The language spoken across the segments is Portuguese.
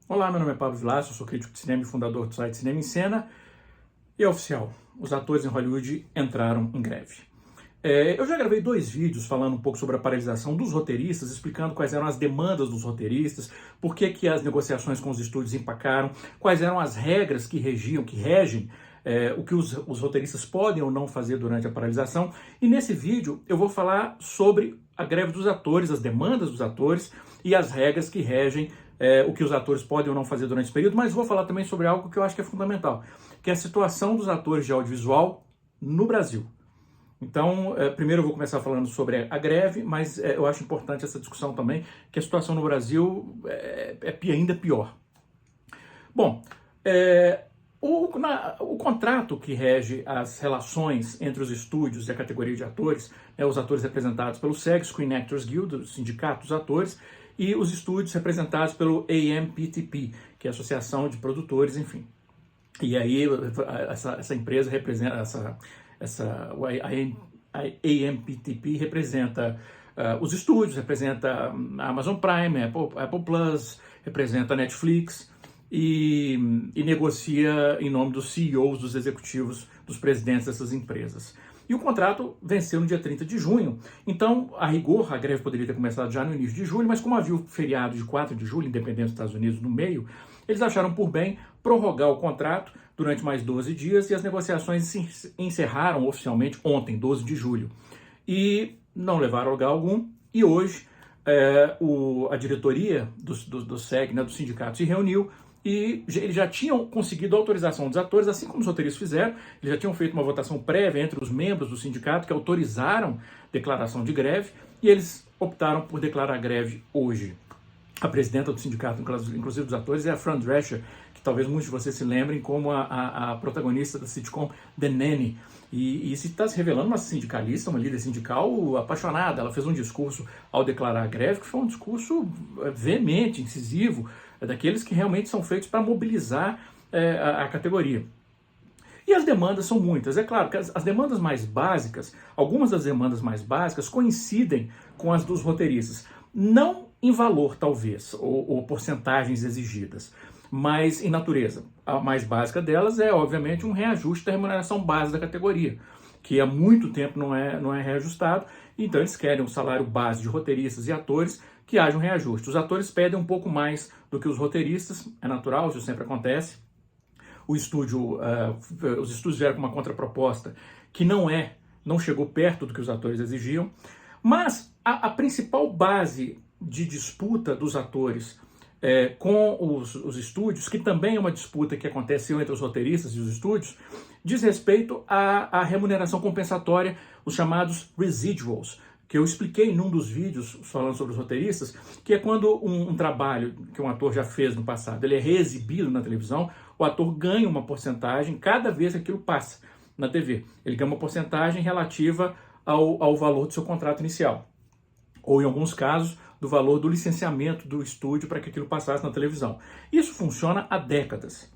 Olá, meu nome é Pablo Vilaça, eu sou crítico de cinema e fundador do site Cinema em Cena. E é oficial, os atores em Hollywood entraram em greve. Eu já gravei 2 vídeos falando um pouco sobre a paralisação dos roteiristas, explicando quais eram as demandas dos roteiristas, por que as negociações com os estúdios empacaram, quais eram as regras que regem o que os roteiristas podem ou não fazer durante a paralisação. E nesse vídeo eu vou falar sobre a greve dos atores, as demandas dos atores e as regras que regem o que os atores podem ou não fazer durante esse período, mas vou falar também sobre algo que eu acho que é fundamental, que é a situação dos atores de audiovisual no Brasil. Então, primeiro eu vou começar falando sobre a greve, mas eu acho importante essa discussão também, que a situação no Brasil é ainda pior. Bom, o contrato que rege as relações entre os estúdios e a categoria de atores, os atores representados pelo SAG, Screen Actors Guild, o sindicato dos atores, e os estúdios representados pelo AMPTP, que é a Associação de Produtores, enfim. E aí essa empresa representa, a AMPTP representa os estúdios, representa a Amazon Prime, Apple Plus, representa a Netflix e negocia em nome dos CEOs, dos executivos, dos presidentes dessas empresas. E o contrato venceu no dia 30 de junho. Então, a rigor, a greve poderia ter começado já no início de julho, mas como havia o feriado de 4 de julho, independente dos Estados Unidos, no meio, eles acharam por bem prorrogar o contrato durante mais 12 dias e as negociações se encerraram oficialmente ontem, 12 de julho. E não levaram a lugar algum. E hoje, a diretoria do SEG, do sindicato, se reuniu e eles já tinham conseguido a autorização dos atores, assim como os roteiristas fizeram. Eles já tinham feito uma votação prévia entre os membros do sindicato que autorizaram declaração de greve e eles optaram por declarar greve hoje. A presidenta do sindicato, inclusive dos atores, é a Fran Drescher, que talvez muitos de vocês se lembrem como a protagonista da sitcom The Nanny. E se está se revelando uma sindicalista, uma líder sindical apaixonada. Ela fez um discurso ao declarar a greve que foi um discurso veemente, incisivo, daqueles que realmente são feitos para mobilizar a categoria. E as demandas são muitas. É claro que as demandas mais básicas, algumas das demandas mais básicas coincidem com as dos roteiristas. Não em valor, talvez, ou porcentagens exigidas, mas em natureza. A mais básica delas é, obviamente, um reajuste da remuneração base da categoria, que há muito tempo não é reajustado. Então eles querem um salário base de roteiristas e atores que haja um reajuste. Os atores pedem um pouco mais do que os roteiristas, é natural, isso sempre acontece. Os estúdios vieram com uma contraproposta que não chegou perto do que os atores exigiam, mas a principal base de disputa dos atores com os estúdios, que também é uma disputa que aconteceu entre os roteiristas e os estúdios, diz respeito à remuneração compensatória, os chamados residuals, que eu expliquei num dos vídeos falando sobre os roteiristas, que é quando um trabalho que um ator já fez no passado, ele é reexibido na televisão, o ator ganha uma porcentagem cada vez que aquilo passa na TV. Ele ganha uma porcentagem relativa ao valor do seu contrato inicial, ou em alguns casos, do valor do licenciamento do estúdio para que aquilo passasse na televisão. Isso funciona há décadas.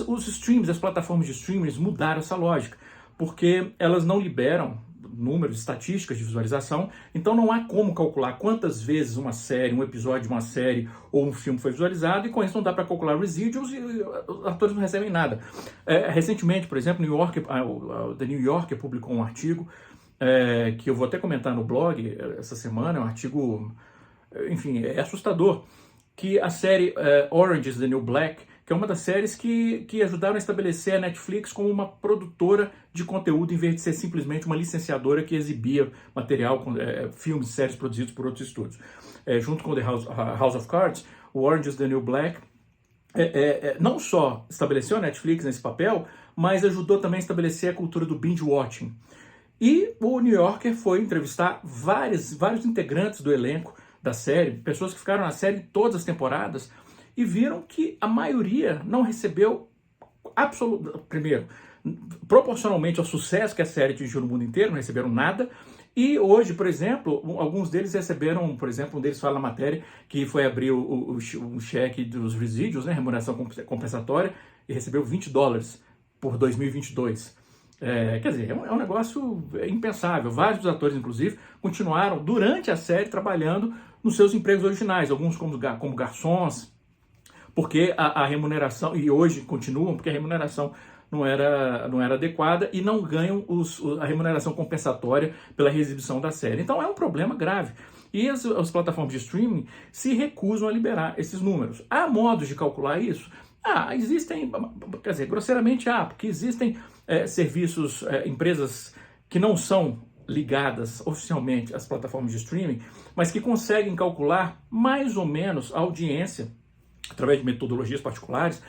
Os streams, as plataformas de streaming mudaram essa lógica, porque elas não liberam números, estatísticas de visualização, então não há como calcular quantas vezes uma série, um episódio de uma série ou um filme foi visualizado, e com isso não dá para calcular residuals e os atores não recebem nada. Recentemente, por exemplo, The New Yorker publicou um artigo que eu vou até comentar no blog essa semana, é um artigo, enfim, é assustador, que a série Orange is the New Black, que é uma das séries que ajudaram a estabelecer a Netflix como uma produtora de conteúdo, em vez de ser simplesmente uma licenciadora que exibia material, filmes e séries produzidos por outros estúdios. Junto com The House of Cards, o Orange is the New Black não só estabeleceu a Netflix nesse papel, mas ajudou também a estabelecer a cultura do binge-watching. E o New Yorker foi entrevistar vários integrantes do elenco da série, pessoas que ficaram na série todas as temporadas, e viram que a maioria não recebeu primeiro, proporcionalmente ao sucesso que a série atingiu no mundo inteiro, não receberam nada. E hoje, por exemplo, alguns deles receberam, por exemplo, um deles fala na matéria que foi abrir o cheque dos residuals, remuneração compensatória, e recebeu $20 por 2022. Quer dizer, é um negócio impensável. Vários dos atores, inclusive, continuaram durante a série trabalhando nos seus empregos originais, alguns como garçons, porque a remuneração, e hoje continuam, porque a remuneração não era adequada e não ganham a remuneração compensatória pela exibição da série. Então é um problema grave. E as plataformas de streaming se recusam a liberar esses números. Há modos de calcular isso? Existem, quer dizer, grosseiramente porque existem serviços, empresas que não são ligadas oficialmente às plataformas de streaming, mas que conseguem calcular mais ou menos a audiência através de metodologias particulares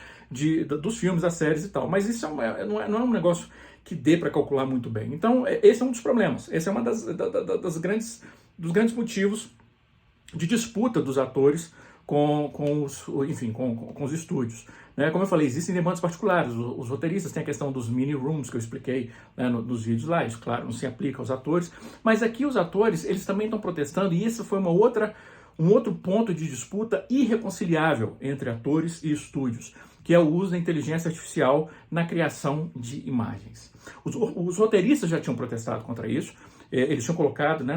dos filmes, das séries e tal. Mas isso não é um negócio que dê para calcular muito bem. Então, esse é um dos problemas. Esse é um dos grandes motivos de disputa dos atores com os estúdios. Né? Como eu falei, existem demandas particulares. Os roteiristas têm a questão dos mini rooms que eu expliquei, né, nos vídeos lá. Isso, claro, não se aplica aos atores. Mas aqui os atores, eles também estão protestando, e isso foi um outro ponto de disputa irreconciliável entre atores e estúdios, que é o uso da inteligência artificial na criação de imagens. Os roteiristas já tinham protestado contra isso. Eles tinham colocado, né,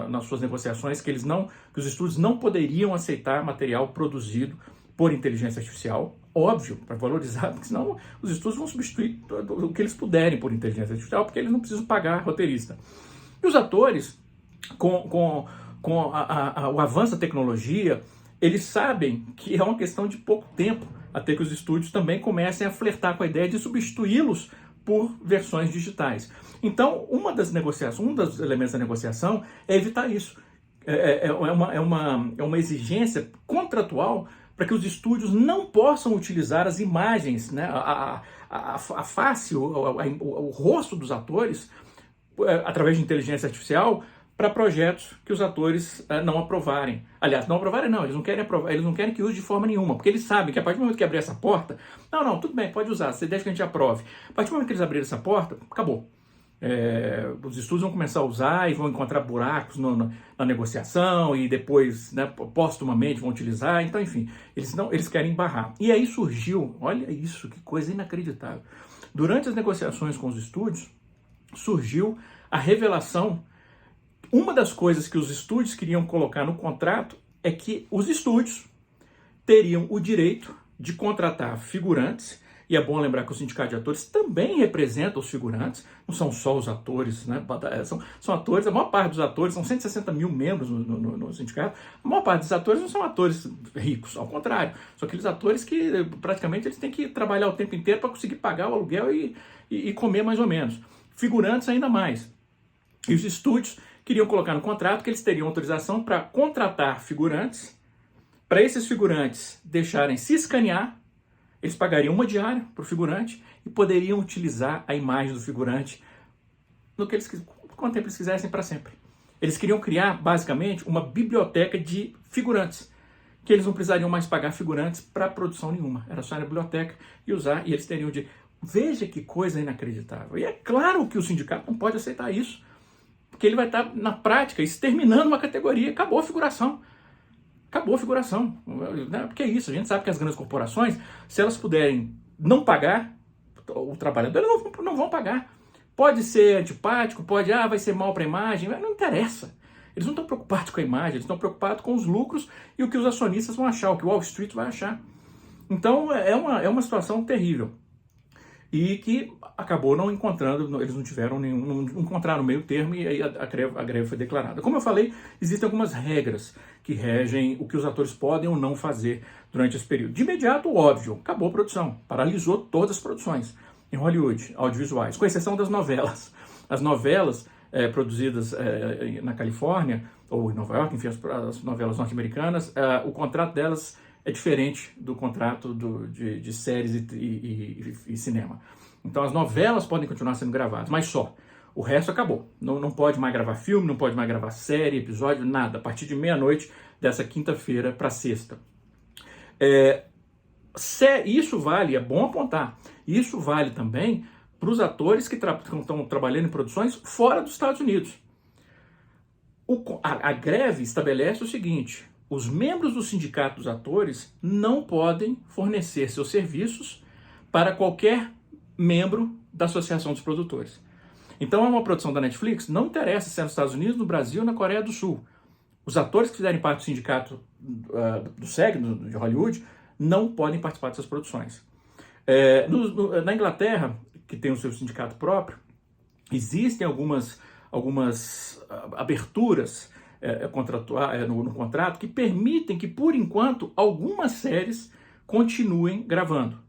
nas suas negociações que os estúdios não poderiam aceitar material produzido por inteligência artificial, óbvio, para valorizar, porque senão os estúdios vão substituir o que eles puderem por inteligência artificial, porque eles não precisam pagar roteirista. E os atores, com o avanço da tecnologia, eles sabem que é uma questão de pouco tempo até que os estúdios também comecem a flertar com a ideia de substituí-los por versões digitais. Então, um dos elementos da negociação é evitar isso. É uma exigência contratual para que os estúdios não possam utilizar as imagens, né, a face, o rosto dos atores, através de inteligência artificial, para projetos que os atores não aprovarem. Aliás, não aprovarem não, eles não querem aprovar, eles não querem que use de forma nenhuma, porque eles sabem que a partir do momento que abrir essa porta, não, tudo bem, pode usar, você deixa que a gente aprove. A partir do momento que eles abrirem essa porta, acabou. Os estudos vão começar a usar e vão encontrar buracos na negociação e depois, né, postumamente vão utilizar. Então, enfim, eles querem barrar. E aí surgiu, olha isso, que coisa inacreditável. Durante as negociações com os estúdios, surgiu a revelação. Uma das coisas que os estúdios queriam colocar no contrato é que os estúdios teriam o direito de contratar figurantes. E é bom lembrar que o sindicato de atores também representa os figurantes, não são só os atores, né? São atores, a maior parte dos atores, são 160 mil membros no sindicato, a maior parte dos atores não são atores ricos, ao contrário, são aqueles atores que praticamente eles têm que trabalhar o tempo inteiro para conseguir pagar o aluguel e comer mais ou menos. Figurantes ainda mais. E os estúdios queriam colocar no contrato que eles teriam autorização para contratar figurantes, para esses figurantes deixarem se escanear. Eles pagariam uma diária para o figurante e poderiam utilizar a imagem do figurante quanto tempo eles quisessem, para sempre. Eles queriam criar, basicamente, uma biblioteca de figurantes, que eles não precisariam mais pagar figurantes para produção nenhuma. Era só ir na biblioteca e usar, e eles teriam de... Veja que coisa inacreditável. E é claro que o sindicato não pode aceitar isso, porque ele vai estar, na prática, exterminando uma categoria. Acabou a figuração. Acabou a figuração, porque é isso, a gente sabe que as grandes corporações, se elas puderem não pagar o trabalhador, elas não vão pagar. Pode ser antipático, vai ser mal para a imagem, mas não interessa. Eles não estão preocupados com a imagem, eles estão preocupados com os lucros e o que os acionistas vão achar, o que o Wall Street vai achar. Então é uma situação terrível. E que acabou não encontrando, eles não encontraram meio termo, e aí a greve foi declarada. Como eu falei, existem algumas regras que regem o que os atores podem ou não fazer durante esse período. De imediato, óbvio, acabou a produção, paralisou todas as produções em Hollywood, audiovisuais, com exceção das novelas. As novelas produzidas na Califórnia, ou em Nova York, enfim, as novelas norte-americanas, o contrato delas é diferente do contrato de séries e cinema. Então as novelas podem continuar sendo gravadas, mas só. O resto acabou. Não pode mais gravar filme, não pode mais gravar série, episódio, nada. A partir de meia-noite dessa quinta-feira para sexta. Isso vale, é bom apontar, isso vale também para os atores que estão trabalhando em produções fora dos Estados Unidos. A greve estabelece o seguinte: os membros do sindicato dos atores não podem fornecer seus serviços para qualquer membro da Associação dos Produtores. Então, é uma produção da Netflix, não interessa se é nos Estados Unidos, no Brasil ou na Coreia do Sul. Os atores que fizerem parte do sindicato do SEG, de Hollywood, não podem participar dessas produções. Na Inglaterra, que tem o seu sindicato próprio, existem algumas aberturas no contrato que permitem que, por enquanto, algumas séries continuem gravando.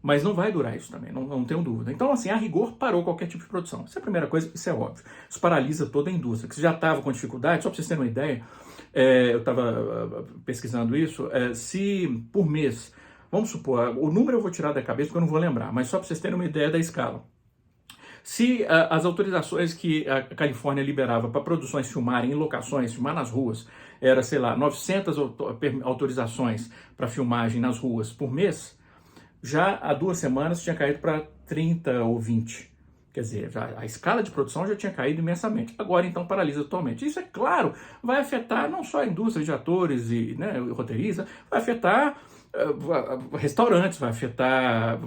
Mas não vai durar isso também, não tenho dúvida. Então, assim, a rigor, parou qualquer tipo de produção. Essa é a primeira coisa, isso é óbvio. Isso paralisa toda a indústria, que se já estava com dificuldade, só para vocês terem uma ideia, eu estava pesquisando isso, se por mês, vamos supor, o número eu vou tirar da cabeça porque eu não vou lembrar, mas só para vocês terem uma ideia da escala. Se as autorizações que a Califórnia liberava para produções filmarem em locações, filmar nas ruas, era, sei lá, 900 autorizações para filmagem nas ruas por mês, já há 2 semanas tinha caído para 30 ou 20. Quer dizer, a escala de produção já tinha caído imensamente. Agora, então, paralisa totalmente. Isso, é claro, vai afetar não só a indústria de atores e roteiristas, vai afetar restaurantes, vai afetar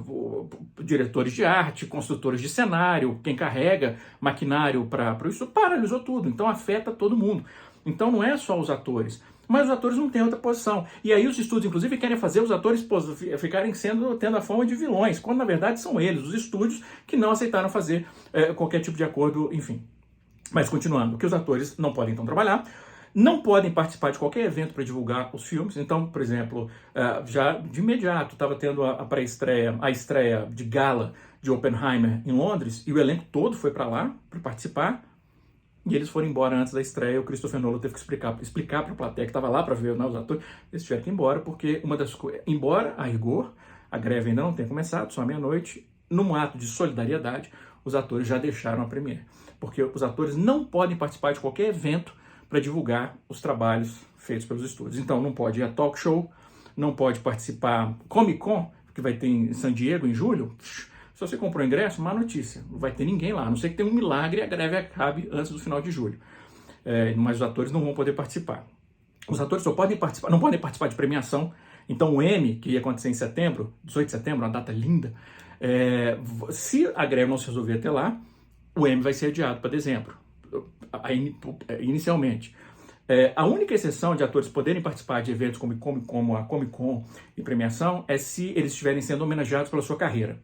diretores de arte, construtores de cenário, quem carrega maquinário para isso, paralisou tudo. Então, afeta todo mundo. Então, não é só os atores. Mas os atores não têm outra posição. E aí os estúdios, inclusive, querem fazer os atores ficarem tendo a forma de vilões, quando na verdade são eles, os estúdios, que não aceitaram fazer qualquer tipo de acordo, enfim. Mas continuando, que os atores não podem então trabalhar, não podem participar de qualquer evento para divulgar os filmes. Então, por exemplo, já de imediato estava tendo a estreia de gala de Oppenheimer em Londres, e o elenco todo foi para lá para participar. E eles foram embora antes da estreia. O Christopher Nolan teve que explicar para a plateia que estava lá para ver os atores. Eles tiveram que ir embora, porque embora a rigor, a greve ainda não tenha começado, só à meia-noite, num ato de solidariedade, os atores já deixaram a premiere. Porque os atores não podem participar de qualquer evento para divulgar os trabalhos feitos pelos estúdios. Então não pode ir a talk show, não pode participar Comic Con, que vai ter em San Diego em julho. Se você comprou ingresso, má notícia, não vai ter ninguém lá, a não ser que tenha um milagre e a greve acabe antes do final de julho. Mas os atores não vão poder participar. Os atores só podem participar, não podem participar de premiação. Então o Emmy, que ia acontecer em setembro, 18 de setembro, uma data linda, se a greve não se resolver até lá, o Emmy vai ser adiado para dezembro, inicialmente. A única exceção de atores poderem participar de eventos como a Comic Con e premiação é se eles estiverem sendo homenageados pela sua carreira.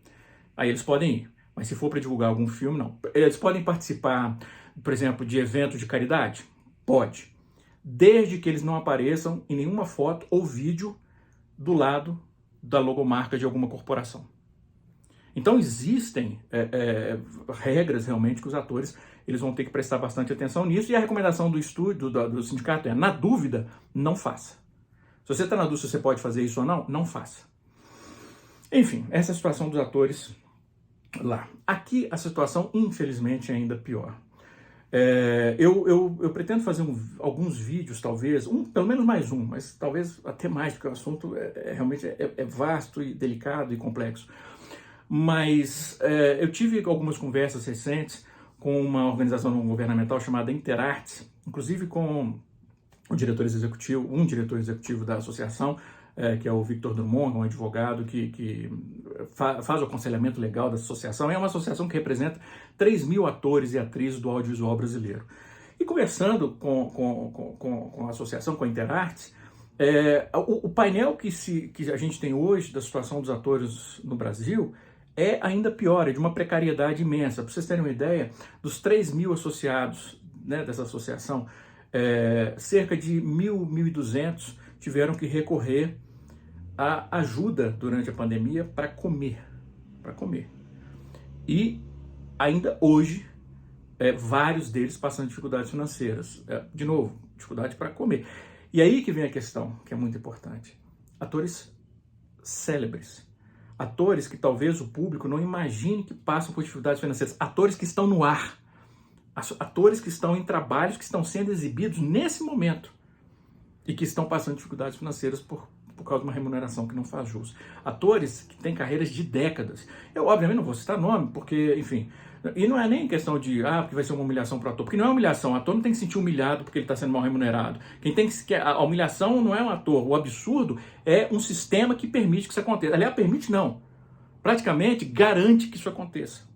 Aí eles podem ir, mas se for para divulgar algum filme, não. Eles podem participar, por exemplo, de eventos de caridade? Pode. Desde que eles não apareçam em nenhuma foto ou vídeo do lado da logomarca de alguma corporação. Então existem regras realmente que os atores eles vão ter que prestar bastante atenção nisso, e a recomendação do estúdio, do sindicato é, na dúvida, não faça. Se você está na dúvida se você pode fazer isso ou não, não faça. Enfim, essa é a situação dos atores lá. Aqui a situação, infelizmente, é ainda pior. Eu pretendo fazer alguns vídeos, talvez, pelo menos mais um, mas talvez até mais, porque o assunto realmente é vasto e delicado e complexo. Mas eu tive algumas conversas recentes com uma organização não governamental chamada Interartes, inclusive com um diretor executivo da associação, que é o Victor Drummond, um advogado que faz o aconselhamento legal da associação. É uma associação que representa 3.000 atores e atrizes do audiovisual brasileiro. E conversando com a associação, com a Interartes, o painel que a gente tem hoje da situação dos atores no Brasil é ainda pior, é de uma precariedade imensa. Para vocês terem uma ideia, dos 3.000 associados, né, dessa associação, cerca de 1.200 tiveram que recorrer à ajuda durante a pandemia para comer. E ainda hoje, vários deles passando dificuldades financeiras. De novo, dificuldade para comer. E aí que vem a questão, que é muito importante. Atores célebres. Atores que talvez o público não imagine que passam por dificuldades financeiras. Atores que estão no ar. Atores que estão em trabalhos que estão sendo exibidos nesse momento e que estão passando dificuldades financeiras por causa de uma remuneração que não faz jus. Atores que têm carreiras de décadas. Eu, obviamente, não vou citar nome, porque, enfim... E não é nem questão de, porque vai ser uma humilhação para o ator, porque não é humilhação. O ator não tem que se sentir humilhado porque ele está sendo mal remunerado. A humilhação não é um ator. O absurdo é um sistema que permite que isso aconteça. Aliás, permite não. Praticamente garante que isso aconteça.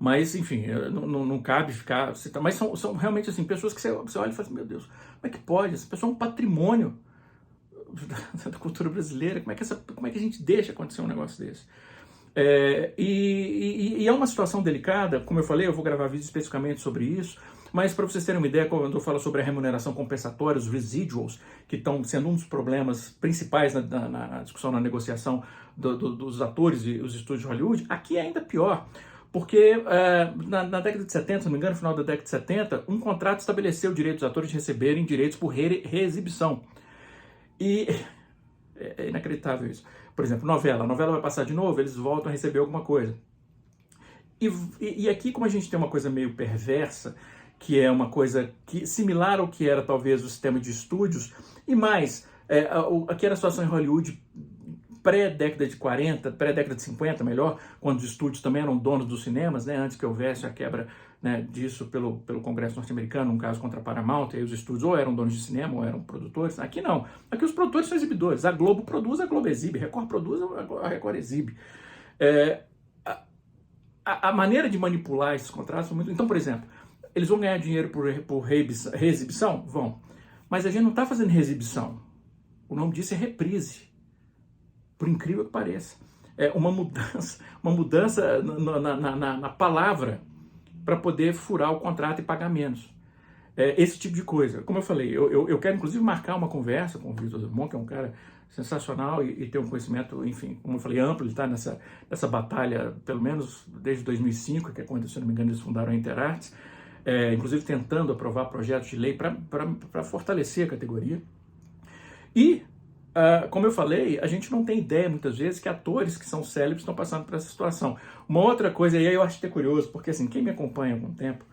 Mas, enfim, não cabe ficar... Mas são realmente, assim, pessoas que você olha e fala assim, meu Deus, como é que pode? Essa pessoa é um patrimônio da cultura brasileira. Como é que a gente deixa acontecer um negócio desse? E é uma situação delicada, como eu falei, eu vou gravar vídeo especificamente sobre isso, mas para vocês terem uma ideia, quando eu falo sobre a remuneração compensatória, os residuals, que estão sendo um dos problemas principais na discussão, na negociação dos atores e os estúdios de Hollywood, aqui é ainda pior. Porque na década de 70, se não me engano, no final da década de 70, um contrato estabeleceu o direito dos atores de receberem direitos por reexibição. E é inacreditável isso. Por exemplo, novela. A novela vai passar de novo, eles voltam a receber alguma coisa. E aqui, como a gente tem uma coisa meio perversa, que é uma coisa similar ao que era talvez o sistema de estúdios, e mais, aqui era a situação em Hollywood pré-década de 40, pré-década de 50, melhor, quando os estúdios também eram donos dos cinemas, né, antes que houvesse a quebra, né, disso pelo Congresso norte-americano, um caso contra a Paramount, e aí os estúdios ou eram donos de cinema ou eram produtores. Aqui não, aqui os produtores são exibidores, a Globo produz, a Globo exibe, a Record produz, a Record exibe. A maneira de manipular esses contratos é muito... Então, por exemplo, eles vão ganhar dinheiro por reexibição? Vão. Mas a gente não está fazendo reexibição. O nome disso é reprise. Por incrível que pareça. É uma mudança na palavra para poder furar o contrato e pagar menos. Esse tipo de coisa. Como eu falei, eu quero inclusive marcar uma conversa com o Vitor Drummond, que é um cara sensacional e tem um conhecimento, enfim, como eu falei, amplo. Ele está nessa batalha, pelo menos desde 2005, que é quando, se não me engano, eles fundaram a Interartes, inclusive tentando aprovar projetos de lei para fortalecer a categoria. E como eu falei, a gente não tem ideia, muitas vezes, que atores que são célebres estão passando por essa situação. Uma outra coisa, e aí eu acho até curioso, porque assim, quem me acompanha há algum tempo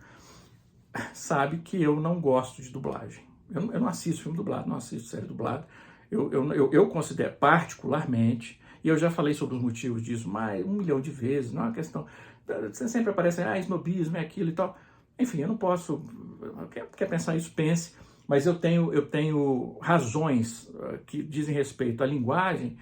sabe que eu não gosto de dublagem. Eu não assisto filme dublado, não assisto série dublada. Eu considero, particularmente, e eu já falei sobre os motivos disso mais 1 milhão de vezes, não é uma questão... Você sempre aparece, snobismo, é aquilo e tal. Enfim, eu não posso... Quer pensar isso, pense. Mas eu tenho razões que dizem respeito à linguagem,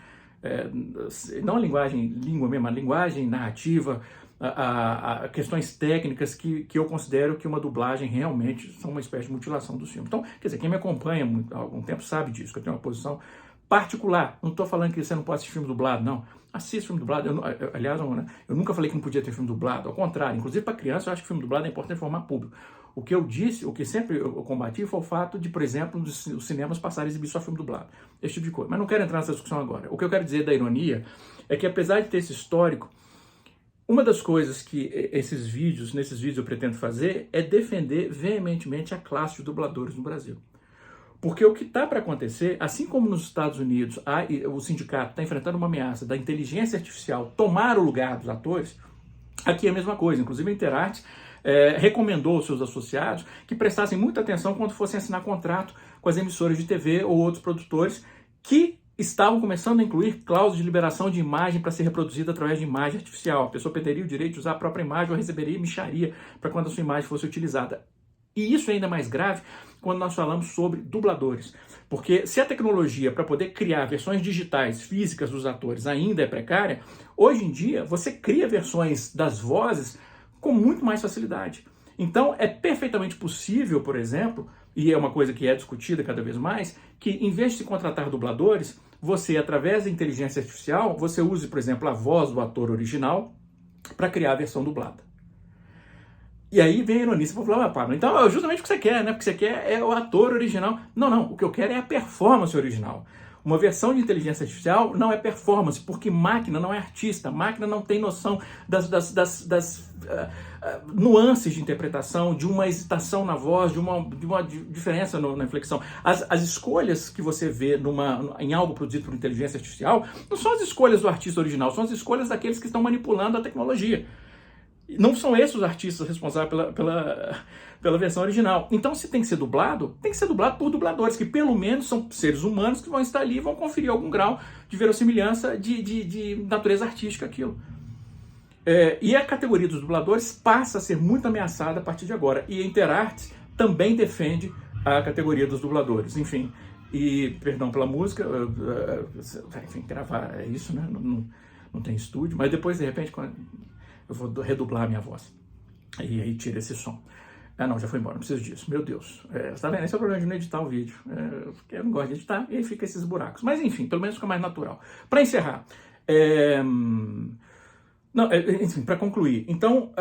não a linguagem língua mesmo, a linguagem narrativa, a questões técnicas que eu considero que uma dublagem realmente são uma espécie de mutilação do filme. Então, quer dizer, quem me acompanha há algum tempo sabe disso, que eu tenho uma posição particular. Não estou falando que você não pode assistir filme dublado, não. Assiste filme dublado. Aliás, eu nunca falei que não podia ter filme dublado. Ao contrário, inclusive para criança, eu acho que filme dublado é importante formar público. O que eu disse, o que sempre eu combati foi o fato de, por exemplo, os cinemas passarem a exibir só filme dublado. Esse tipo de coisa. Mas não quero entrar nessa discussão agora. O que eu quero dizer da ironia é que, apesar de ter esse histórico, uma das coisas que nesses vídeos eu pretendo fazer é defender veementemente a classe de dubladores no Brasil. Porque o que está para acontecer, assim como nos Estados Unidos o sindicato está enfrentando uma ameaça da inteligência artificial tomar o lugar dos atores, aqui é a mesma coisa. Inclusive a Interartes recomendou aos seus associados que prestassem muita atenção quando fossem assinar contrato com as emissoras de TV ou outros produtores que estavam começando a incluir cláusulas de liberação de imagem para ser reproduzida através de imagem artificial. A pessoa perderia o direito de usar a própria imagem ou receberia mixaria para quando a sua imagem fosse utilizada. E isso é ainda mais grave quando nós falamos sobre dubladores. Porque se a tecnologia para poder criar versões digitais, físicas dos atores ainda é precária, hoje em dia você cria versões das vozes com muito mais facilidade. Então é perfeitamente possível, por exemplo, e é uma coisa que é discutida cada vez mais, que em vez de se contratar dubladores, você, através da inteligência artificial, você use, por exemplo, a voz do ator original para criar a versão dublada. E aí vem a ironia, você fala, Pablo, então é justamente o que você quer, né? Porque você quer é o ator original. Não, o que eu quero é a performance original. Uma versão de inteligência artificial não é performance, porque máquina não é artista, máquina não tem noção das nuances de interpretação, de uma hesitação na voz, de uma diferença na inflexão. As escolhas que você vê em algo produzido por inteligência artificial não são as escolhas do artista original, são as escolhas daqueles que estão manipulando a tecnologia. Não são esses os artistas responsáveis pela versão original. Então, se tem que ser dublado por dubladores, que pelo menos são seres humanos que vão estar ali e vão conferir algum grau de verossimilhança de natureza artística aquilo. E a categoria dos dubladores passa a ser muito ameaçada a partir de agora. E a Interartes também defende a categoria dos dubladores. Enfim, e perdão pela música, enfim, gravar é isso, né? Não tem estúdio, mas depois, de repente, eu vou redublar a minha voz. E aí tira esse som. Ah, não, já foi embora, não preciso disso. Meu Deus. Você tá vendo? Esse é o problema de não editar o vídeo. Porque eu não gosto de editar e aí fica esses buracos. Mas enfim, pelo menos fica mais natural. Para encerrar, não, enfim, para concluir, então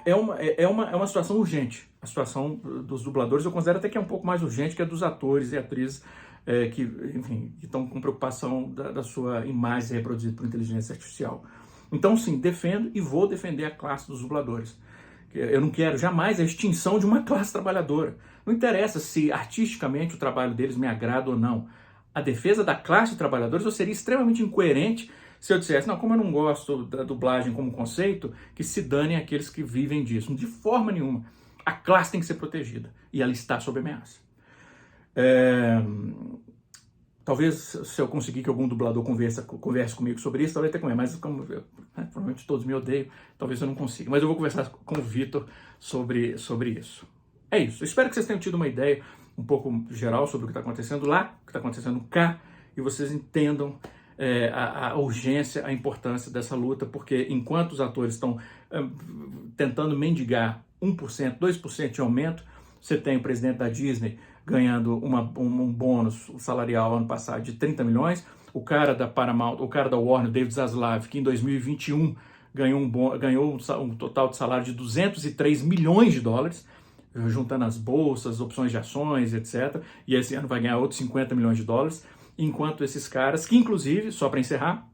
é uma situação urgente. A situação dos dubladores eu considero até que é um pouco mais urgente que a dos atores e atrizes que, enfim, que estão com preocupação da sua imagem ser reproduzida por inteligência artificial. Então, sim, defendo e vou defender a classe dos dubladores. Eu não quero jamais a extinção de uma classe trabalhadora. Não interessa se artisticamente o trabalho deles me agrada ou não. A defesa da classe de trabalhadores eu seria extremamente incoerente se eu dissesse, não, como eu não gosto da dublagem como conceito, que se danem aqueles que vivem disso. De forma nenhuma. A classe tem que ser protegida. E ela está sob ameaça. Talvez se eu conseguir que algum dublador converse comigo sobre isso, talvez até comigo, mas como provavelmente todos me odeiam, talvez eu não consiga. Mas eu vou conversar com o Vitor sobre isso. É isso. Eu espero que vocês tenham tido uma ideia um pouco geral sobre o que está acontecendo lá, o que está acontecendo cá, e vocês entendam a urgência, a importância dessa luta, porque enquanto os atores estão tentando mendigar 1%, 2% de aumento, você tem o presidente da Disney ganhando um bônus salarial ano passado de 30 milhões, o cara da Paramount, o cara da Warner, David Zaslav, que em 2021 ganhou um total de salário de 203 milhões de dólares, juntando as bolsas, opções de ações, etc. E esse ano vai ganhar outros 50 milhões de dólares, enquanto esses caras, que inclusive, só para encerrar,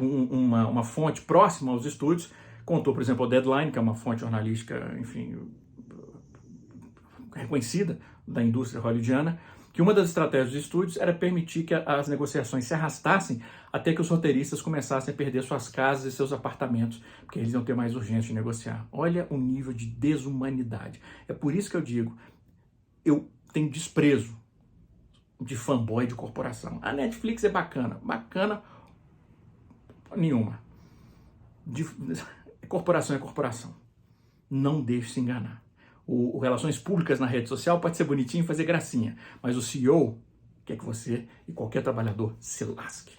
uma fonte próxima aos estúdios contou, por exemplo, a Deadline, que é uma fonte jornalística, enfim, reconhecida da indústria hollywoodiana, que uma das estratégias dos estúdios era permitir que as negociações se arrastassem até que os roteiristas começassem a perder suas casas e seus apartamentos, porque eles iam ter mais urgência de negociar. Olha o nível de desumanidade. É por isso que eu digo, eu tenho desprezo de fanboy de corporação. A Netflix é bacana nenhuma. Corporação é corporação. Não deixe se enganar. O Relações Públicas na rede social pode ser bonitinho e fazer gracinha, mas o CEO quer que você e qualquer trabalhador se lasque.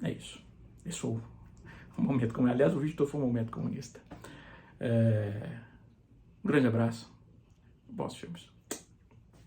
É isso. Esse foi um momento comunista. Aliás, o vídeo todo foi um momento comunista. Um grande abraço. Bons filmes.